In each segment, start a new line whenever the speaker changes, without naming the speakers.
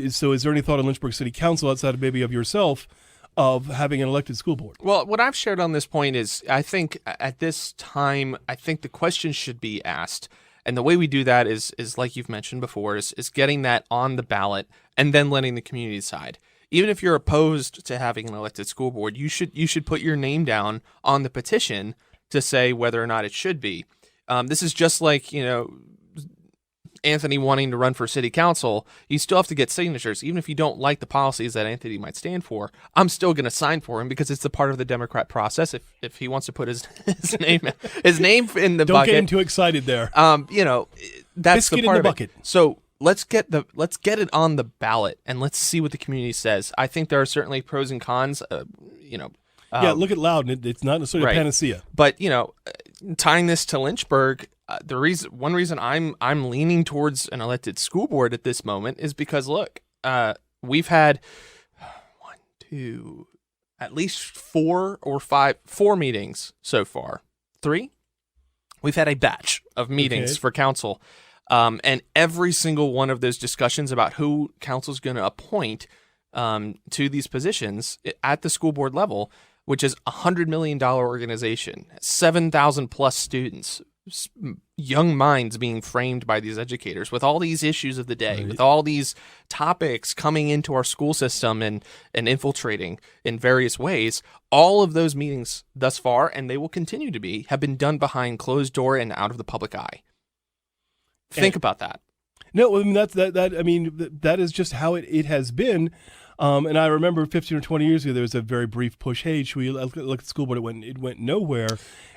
So is there any thought on Lynchburg City Council outside of maybe of yourself of having an elected school board?
Well, what I've shared on this point is I think at this time, I think the question should be asked. And the way we do that is like you've mentioned before, is getting that on the ballot and then letting the community decide. Even if you're opposed to having an elected school board, you should put your name down on the petition to say whether or not it should be. This is just like, Anthony wanting to run for city council. You still have to get signatures. Even if you don't like the policies that Anthony might stand for, I'm still going to sign for him because it's a part of the Democrat process. If he wants to put his name in the bucket.
Don't get him too excited there.
That's
Biscuit
the part
in the
of
bucket.
It. So let's get it on the ballot and let's see what the community says. I think there are certainly pros and cons.
Look at Loudon. It's not necessarily a panacea.
But tying this to Lynchburg, one reason I'm leaning towards an elected school board at this moment is because look, we've had at least 4 meetings so far. 3. We've had a batch of meetings for council, and every single one of those discussions about who council's going to appoint to these positions at the school board level, which is a $100 million organization, 7,000 plus students, young minds being framed by these educators with all these issues of the day, with all these topics coming into our school system and infiltrating in various ways. All of those meetings thus far, and they will continue to be, have been done behind closed door and out of the public eye. Think about that.
No, I mean that is just how it has been. And I remember 15 or 20 years ago, there was a very brief push. Hey, should we look at the school board? It went nowhere.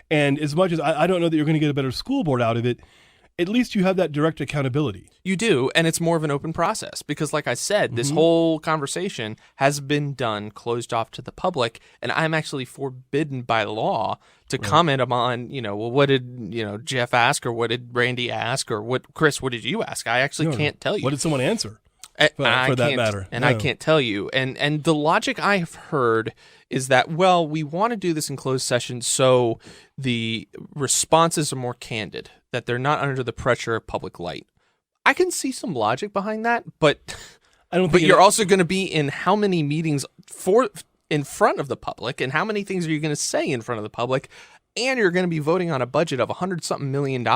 And as much as I don't know that you're going to get a better school board out of it, at least you have that direct accountability.
You do, and it's more of an open process because, like I said, this whole conversation has been done closed off to the public, and I'm actually forbidden by law to comment on, what did, Jeff ask, or what did Randy ask, or Chris, what did you ask? I actually can't tell you.
What did someone answer? For that matter.
And I can't tell you. And the logic I have heard is that, well, we want to do this in closed session so the responses are more candid, that they're not under the pressure of public light. I can see some logic behind that, but
I don't think
but you're also going to be in how many meetings in front of the public, and how many things are you going to say in front of the public? And you're going to be voting on a budget of $100-something million,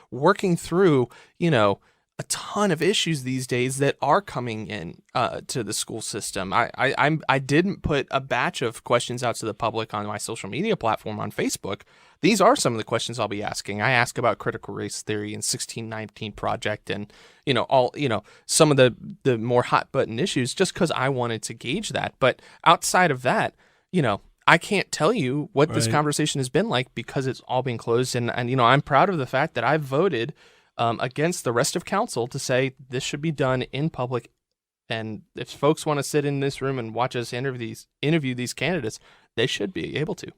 working through, a ton of issues these days that are coming in to the school system. I didn't put a batch of questions out to the public on my social media platform on Facebook. These are some of the questions I'll be asking. I ask about critical race theory and 1619 Project, and some of the more hot button issues, just because I wanted to gauge that. But outside of that, I can't tell you what this conversation has been like because it's all been closed. And I'm proud of the fact that I voted against the rest of council to say this should be done in public. And if folks want to sit in this room and watch us interview these candidates, they should be able to.